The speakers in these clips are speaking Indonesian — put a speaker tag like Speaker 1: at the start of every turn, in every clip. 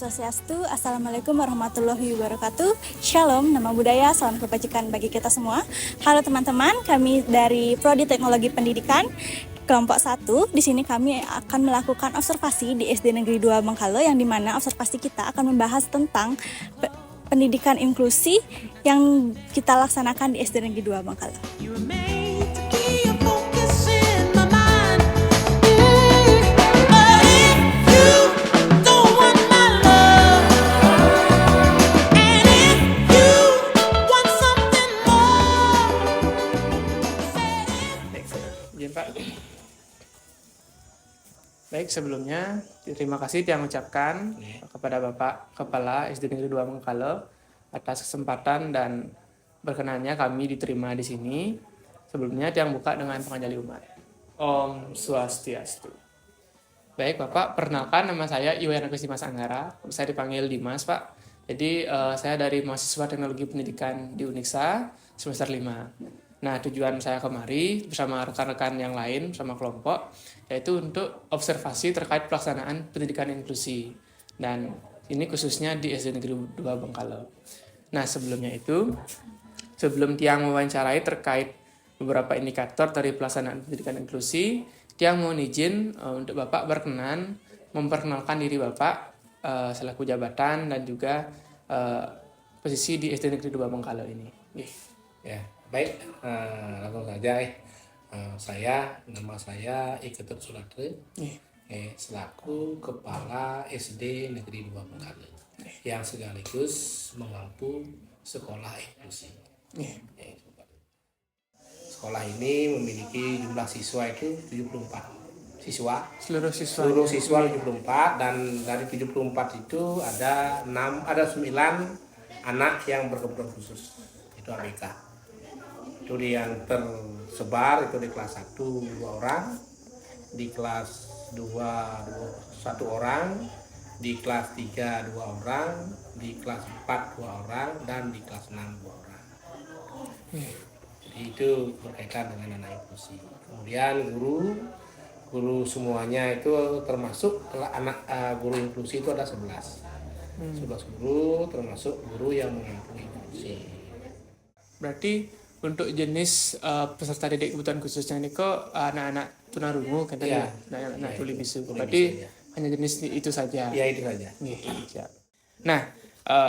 Speaker 1: Swastiastu, Assalamualaikum warahmatullahi wabarakatuh. Shalom, nama budaya, salam kebajikan bagi kita semua. Halo teman-teman, kami dari Prodi Teknologi Pendidikan kelompok 1. Di sini kami akan melakukan observasi di SD Negeri 2 Bengkale, yang dimana observasi kita akan membahas tentang pendidikan inklusi yang kita laksanakan di SD Negeri 2 Bengkale.
Speaker 2: Baik, sebelumnya terima kasih yang mengucapkan kepada Bapak Kepala SD Negeri 2 Bengkale atas kesempatan dan berkenannya kami diterima di sini. Sebelumnya yang buka dengan pengajali umat. Om Swastiastu. Baik, Bapak, perkenalkan, nama saya Iwayan Agus Dimas Anggara. Saya dipanggil Dimas, Pak. Jadi saya dari mahasiswa Teknologi Pendidikan di Uniksa semester 5. Nah, tujuan saya kemari bersama rekan-rekan yang lain, bersama kelompok, yaitu untuk observasi terkait pelaksanaan pendidikan inklusi. Dan ini khususnya di SD Negeri 2 Bengkale. Nah, sebelumnya itu, sebelum Tiang mewawancarai terkait beberapa indikator dari pelaksanaan pendidikan inklusi, Tiang mohon izin untuk Bapak berkenan memperkenalkan diri Bapak selaku jabatan dan juga posisi di SD Negeri 2 Bengkale ini.
Speaker 3: Ya, baik, langsung saja. Nama saya Iketut Sulatre, selaku Kepala SD Negeri 2 Bengkale, yang sekaligus mengampu sekolah inklusi. Sekolah ini memiliki jumlah siswa itu 74 siswa.
Speaker 2: Seluruh
Speaker 3: siswa 74, dan dari 74 itu ada 9 anak yang berkebutuhan khusus. Itu ABK. Itu yang tersebar itu di kelas 1 2 orang, di kelas 2 1 orang, di kelas 3 2 orang, di kelas 4 2 orang, dan di kelas 6 2 orang. Jadi itu berkaitan dengan anak inklusi. Kemudian guru semuanya itu termasuk anak guru inklusi itu ada 11 guru, termasuk guru yang mengampu inklusi.
Speaker 2: Berarti untuk jenis peserta didik kebutuhan khususnya ini kok anak-anak tunarungu kan tadi, anak tuli bisu. Berarti hanya jenis itu saja.
Speaker 3: Ya, itu saja.
Speaker 2: Nah,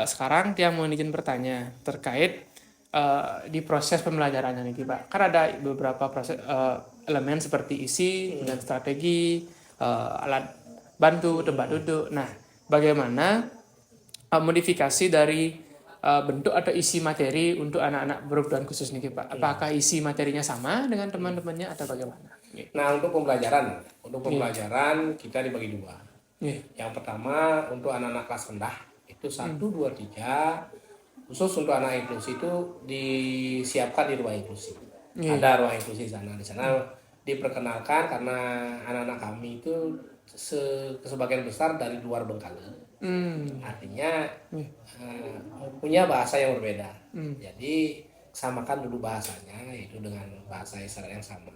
Speaker 2: sekarang dia mau izin bertanya terkait di proses pembelajarannya nih, Pak. Kan ada beberapa proses elemen seperti isi dan strategi, alat bantu, tempat duduk. Nah, bagaimana modifikasi dari bentuk atau isi materi untuk anak-anak berkebutuhan khusus nih, Pak? Apakah isi materinya sama dengan teman-temannya atau bagaimana?
Speaker 3: Nah, untuk pembelajaran kita dibagi 2. Yang pertama untuk anak-anak kelas rendah itu 1, 2, 3. Khusus untuk anak inklusi itu disiapkan di ruang inklusi. Ada ruang inklusi di sana. Di sana diperkenalkan karena anak-anak kami itu sebagian besar dari luar Bengkale. Artinya punya bahasa yang berbeda. Jadi samakan dulu bahasanya, yaitu dengan bahasa isyarat yang sama.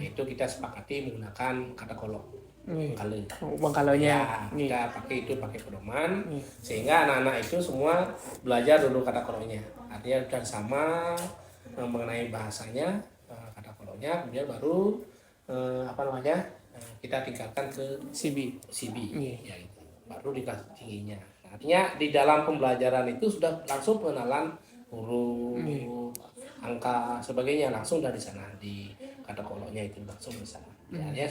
Speaker 3: Itu kita sepakati menggunakan kata kolok
Speaker 2: Bengkalenya.
Speaker 3: Kita pakai pedoman, sehingga anak-anak itu semua belajar dulu kata koloknya. Artinya sudah sama mengenai bahasanya, kata koloknya, kemudian baru kita tingkatkan ke CB. Ya, itu baru dikasih tingginya. Artinya di dalam pembelajaran itu sudah langsung pengenalan huruf, angka, sebagainya langsung dari sana, di kata koloknya itu langsung di sana. Artinya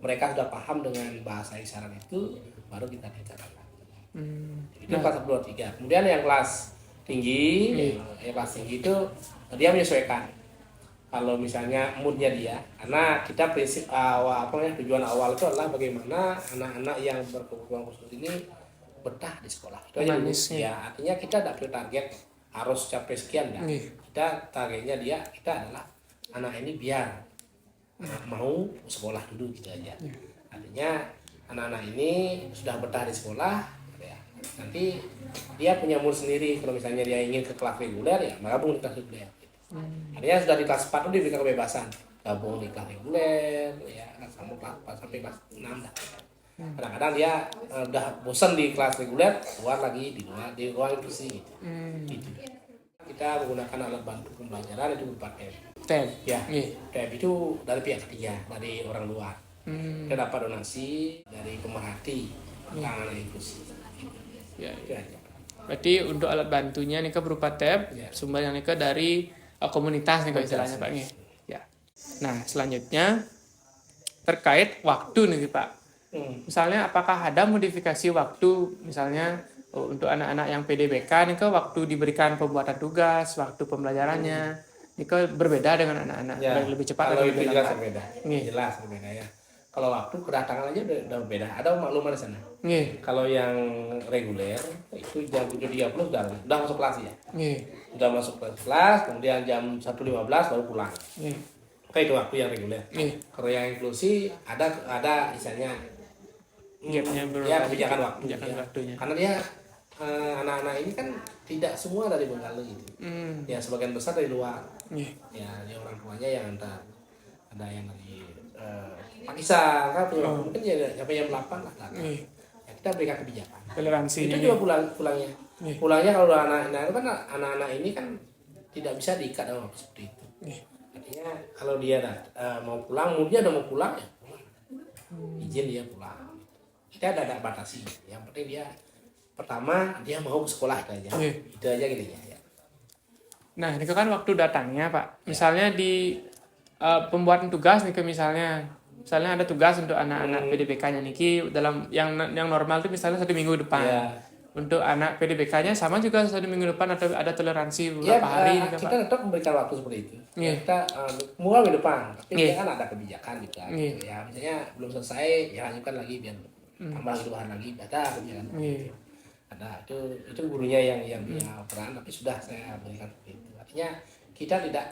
Speaker 3: mereka sudah paham dengan bahasa isyarat itu, baru kita tingkatkan. Itu kelas 1, 2, 3. Kemudian yang kelas tinggi, itu dia menyesuaikan. Kalau misalnya moodnya dia, karena kita prinsip tujuan awal itu adalah bagaimana anak-anak yang berkebutuhan khusus ini betah di sekolah. Itu aja dulu. Ya, artinya kita tidak punya target harus capai sekian ya. Kita targetnya kita adalah anak ini biar mau sekolah dulu gitu aja. Artinya anak-anak ini sudah betah di sekolah, ya, nanti dia punya mood sendiri. Kalau misalnya dia ingin ke kelas reguler, ya gabung di kelas reguler. Artinya sudah di kelas 4 itu diberikan kebebasan gabung di kelas reguler, ya sampai kelas 6 dah. Kadang-kadang dia udah bosan di kelas reguler, keluar lagi di ruang inklusi gitu. Gitu. Kita menggunakan alat bantu pembelajaran itu berupa tab.
Speaker 2: Tab.
Speaker 3: Ya,
Speaker 2: Nggih.
Speaker 3: tab itu dari pihak ketiga, dari orang luar.
Speaker 2: Hmm.
Speaker 3: Kita dapat donasi dari pemerhati tentang anak inklusi.
Speaker 2: Ya,
Speaker 3: Itu aja.
Speaker 2: berarti untuk alat bantunya nih berupa tab,
Speaker 3: Ya.
Speaker 2: sumbernya nih dari komunitas nih
Speaker 3: Komunitas.
Speaker 2: istilahnya Pak nggih. Ya. Nah, selanjutnya terkait waktu nih Pak. Misalnya apakah ada modifikasi waktu misalnya untuk anak-anak yang PDBK nih waktu diberikan pembuatan tugas, waktu pembelajarannya ini berbeda dengan anak-anak
Speaker 3: Ya,
Speaker 2: baik lebih cepat
Speaker 3: kalau
Speaker 2: atau
Speaker 3: itu
Speaker 2: lebih
Speaker 3: jelas
Speaker 2: lambat.
Speaker 3: berbeda.
Speaker 2: Nggih.
Speaker 3: Jelas berbeda ya. Kalau waktu kedatangan aja udah berbeda. Ada makluman di sana.
Speaker 2: Nggih.
Speaker 3: Kalau yang reguler itu jam 7.30 udah masuk kelas ya.
Speaker 2: Nggih.
Speaker 3: Udah masuk kelas, kemudian jam 1.15 baru pulang.
Speaker 2: Nggih.
Speaker 3: Kayak itu waktu yang reguler.
Speaker 2: Nggih.
Speaker 3: Kalau yang inklusi ada misalnya
Speaker 2: Gapnya
Speaker 3: ya kebijakan waktu
Speaker 2: kebijakan
Speaker 3: ya.
Speaker 2: waktunya.
Speaker 3: Karena dia anak-anak ini kan tidak semua dari Bengkulu gitu. Ya sebagian besar dari luar.
Speaker 2: Nggih.
Speaker 3: Ya dia orang tuanya yang ada yang dari Pakistan kan mungkin ya sampai jam 8 lah datang.
Speaker 2: Nggih.
Speaker 3: Ya, kita berikan kebijakan.
Speaker 2: Toleransinya.
Speaker 3: Itu juga pulangnya.
Speaker 2: Nggih.
Speaker 3: Pulangnya kalau anak-anak itu kan anak-anak ini kan tidak bisa diikat dalam waktu seperti itu.
Speaker 2: Nggih.
Speaker 3: Artinya kalau dia mau pulang, dia udah mau pulang ya pulang. Izin dia pulang. Kita ada batasi. Yang penting dia pertama dia mau ke sekolah itu aja.
Speaker 2: Nggih.
Speaker 3: Itu aja gitu ya.
Speaker 2: Nah, ini kan waktu datangnya, Pak. Misalnya di pembuatan tugas nih misalnya ada tugas untuk anak-anak PDBK-nya niki dalam yang normal itu misalnya 1 minggu depan.
Speaker 3: Ya.
Speaker 2: Untuk anak PDBK-nya sama juga 1 minggu depan atau ada toleransi
Speaker 3: Ya,
Speaker 2: beberapa hari nih,
Speaker 3: kita
Speaker 2: Pak.
Speaker 3: tetap memberikan waktu seperti itu.
Speaker 2: Iya.
Speaker 3: Kita mulai minggu depan, tapi
Speaker 2: Iya.
Speaker 3: dia kan ada kebijakan juga.
Speaker 2: Iya.
Speaker 3: Ya, misalnya belum selesai, ya lanjutkan lagi biar tambah lagi 2 hari lagi, ada kebijakan.
Speaker 2: Iya.
Speaker 3: Ada itu gurunya yang punya peran, tapi sudah saya berikan seperti itu. Artinya kita tidak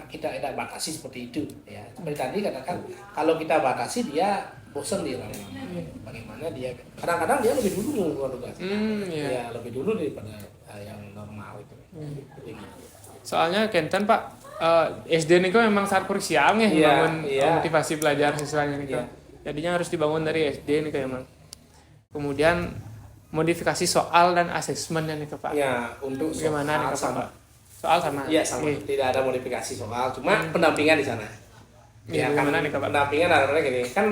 Speaker 3: kita tidak batasi seperti itu ya. Seperti tadi katakan kalau kita batasi dia bosan di lama-lama. Bagaimana dia kadang-kadang dia lebih dulu mengeluarkan tugas.
Speaker 2: Iya.
Speaker 3: Ya lebih dulu daripada yang normal itu. Begitu.
Speaker 2: Soalnya Kenten, Pak, SD ini kan memang sangat krusial nih
Speaker 3: Iya,
Speaker 2: membangun
Speaker 3: iya.
Speaker 2: motivasi pelajar siswanya nih.
Speaker 3: Iya.
Speaker 2: Jadinya harus dibangun dari SD nih memang. Kemudian modifikasi soal dan asesmennya nih Pak.
Speaker 3: Ya, untuk
Speaker 2: Bagaimana nih
Speaker 3: soal
Speaker 2: Pak? Soal sama.
Speaker 3: Iya sama,
Speaker 2: Iya.
Speaker 3: tidak ada modifikasi soal, cuma pendampingan di sana.
Speaker 2: Iya,
Speaker 3: kan
Speaker 2: bagaimana nih, Kak?
Speaker 3: pendampingan adalah gini, kan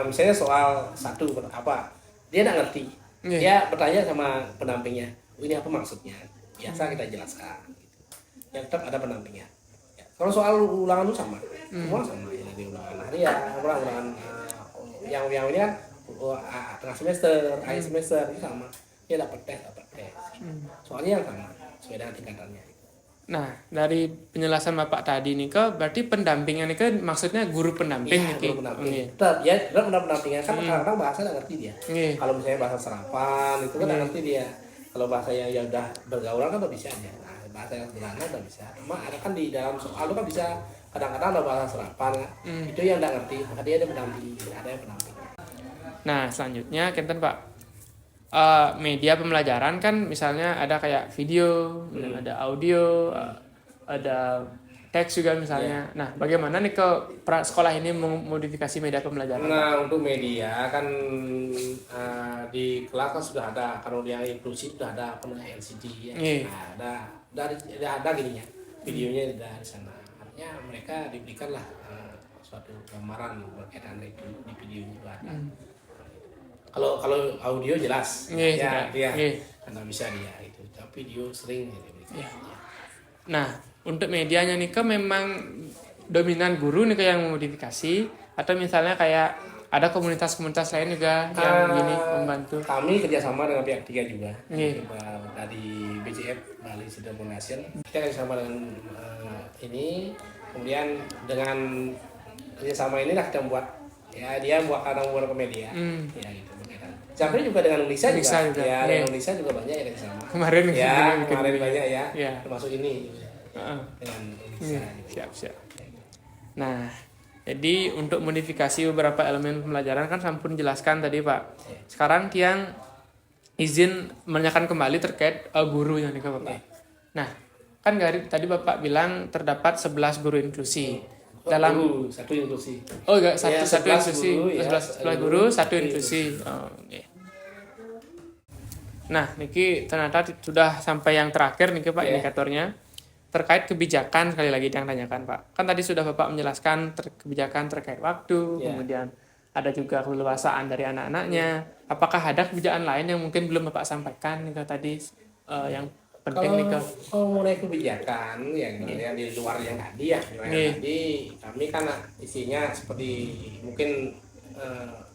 Speaker 3: misalnya soal satu apa, dia tidak ngerti,
Speaker 2: Iya.
Speaker 3: dia bertanya sama pendampingnya, ini apa maksudnya? Biasa kita jelaskan. Yang tetap ada pendampingnya. Ya. Kalau soal ulangan itu sama, semua sama ya dari ulangan harian, ulangan yang ini kan tengah semester, akhir semester itu sama, dia dapat tes. Soalnya yang sama, sesuai dengan tingkatannya.
Speaker 2: Nah, dari penjelasan Bapak tadi nih berarti pendampingnya nih maksudnya guru pendamping
Speaker 3: Iya,
Speaker 2: nih.
Speaker 3: guru pendamping.
Speaker 2: Iya.
Speaker 3: Tetap ya, pendampingan kan kadang-kadang bahasa nggak ngerti dia.
Speaker 2: Iya.
Speaker 3: Kalau misalnya bahasa serapan itu kan nggak ngerti dia. Kalau bahasa yang ya udah bergaulan kan udah bisa aja. Nah, bahasa yang sederhana udah bisa. Cuma ada kan di dalam soal itu kan bisa kadang-kadang ada bahasa serapan. Itu yang nggak ngerti, maka dia ada pendamping, ada yang pendamping.
Speaker 2: Nah, selanjutnya Kenten Pak. Media pembelajaran kan misalnya ada kayak video, ada audio, ada teks juga misalnya. Nah, bagaimana nih sekolah ini memodifikasi media pembelajaran?
Speaker 3: Nah, untuk media kan di kelas kan sudah ada, kalau yang inklusi sudah ada LCD ya.
Speaker 2: Iya.
Speaker 3: Nah, ada gininya, videonya dari sana. Artinya mereka diberikanlah suatu gambaran berkaitan itu di videonya juga ada. Kalau audio jelas,
Speaker 2: Iya,
Speaker 3: dia
Speaker 2: iya.
Speaker 3: karena bisa dia itu. Tapi video sering ya diberikan.
Speaker 2: Iya. Nah, untuk medianya nih memang dominan guru nih yang memodifikasi atau misalnya kayak ada komunitas-komunitas lain juga yang gini membantu.
Speaker 3: Kami kerjasama dengan pihak ketiga juga.
Speaker 2: Iya.
Speaker 3: Dari BCF Bali Cedar Foundation. Kita kerjasama dengan ini, kemudian dengan kerjasama inilah kita membuat dia buat media. Ya gitu. Sampai juga dengan Unisa juga. Ya, dengan Unisa juga banyak yang kerjasama.
Speaker 2: Kemarin
Speaker 3: kemarin banyak ya.
Speaker 2: Iya.
Speaker 3: Termasuk ini dengan Unisa.
Speaker 2: Siap. Nah, jadi untuk modifikasi beberapa elemen pembelajaran kan sampun jelaskan tadi Pak. Sekarang yang izin menanyakan kembali terkait guru yang nih Bapak. Nah, kan tadi Bapak bilang terdapat 11 guru inklusi. dalam
Speaker 3: satu inklusi.
Speaker 2: oh enggak
Speaker 3: Ya,
Speaker 2: satu
Speaker 3: 11
Speaker 2: inklusi,
Speaker 3: guru, ya.
Speaker 2: 11 guru, satu inklusi. Oh, oke. Nah, niki ternyata sudah sampai yang terakhir nih Pak indikatornya terkait kebijakan sekali lagi yang tanyakan Pak. Kan tadi sudah Bapak menjelaskan kebijakan terkait waktu, kemudian ada juga keleluasaan dari anak-anaknya. Apakah ada kebijakan lain yang mungkin belum Bapak sampaikan nih tadi yang penting nih
Speaker 3: kalau mulai kebijakan yang di luar yang tadi ya, tadi kami kan isinya seperti mungkin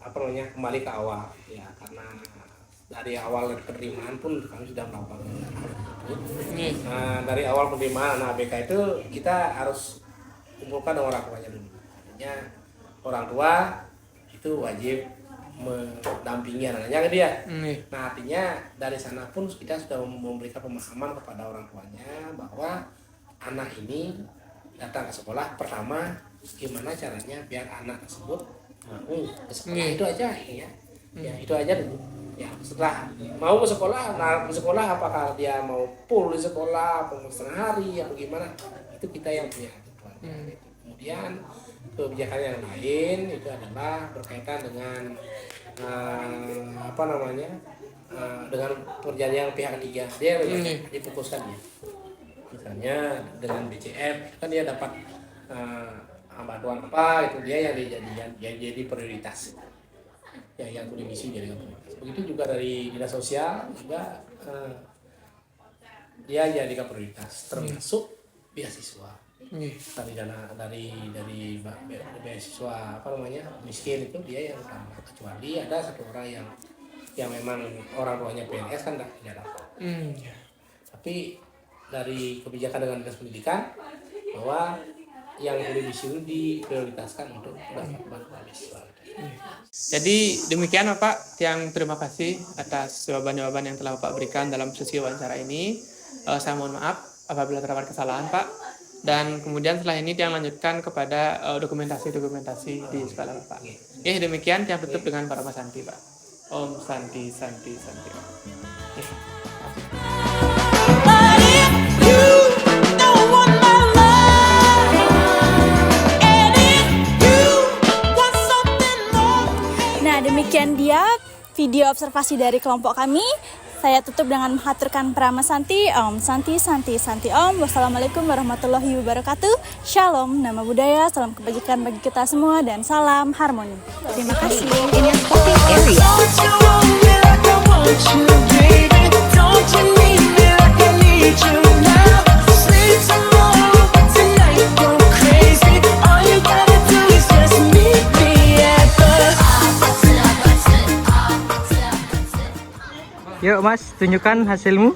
Speaker 3: kembali ke awal ya, karena dari awal penerimaan pun kami sudah melakukan dari awal penerimaan anak ABK itu kita harus kumpulkan orang tuanya dulu. Artinya orang tua itu wajib mendampingi anaknya ke dia. Nah, artinya dari sana pun kita sudah memberikan pemahaman kepada orang tuanya bahwa anak ini datang ke sekolah, pertama gimana caranya biar anak tersebut mau ke sekolah. Itu aja ya. Ya, itu aja dulu. Ya, setelah mau ke sekolah, nah ke sekolah apakah dia mau full di sekolah, atau setengah hari, atau gimana? Itu kita yang punya. Kemudian kebijakan yang lain itu adalah berkaitan dengan dengan perjanjian pihak ketiga, dia difokuskan ya. Misalnya dengan BCF kan dia dapat bantuan apa, itu dia yang jadi prioritas ya, yang dimisi jadi prioritas. Begitu juga dari dinas sosial juga dia jadikan prioritas, termasuk beasiswa. Dari beasiswa miskin itu dia yang utama, kecuali ada satu orang yang memang orang tuanya PNS kan tidak dapat. Tapi dari kebijakan dengan dinas pendidikan bahwa yang miskin diprioritaskan untuk mendapat bantuan beasiswa.
Speaker 2: Jadi demikian Bapak, yang terima kasih atas jawaban-jawaban yang telah Bapak berikan dalam sesi wawancara ini. Saya mohon maaf apabila terdapat kesalahan Pak. Dan kemudian setelah ini Tiang lanjutkan kepada dokumentasi-dokumentasi di sekolah Bapak. Demikian Tiang tutup dengan Parama Santi Pak. Om Santi Santi Santi.
Speaker 1: Nah, demikian dia video observasi dari kelompok kami. Saya tutup dengan menghaturkan Parama Santi. Om Santi Santi Santi Om. Wassalamualaikum warahmatullahi wabarakatuh. Shalom, nama budaya, salam kebajikan bagi kita semua, dan salam harmoni. Terima kasih.
Speaker 4: Yuk Mas, tunjukkan hasilmu.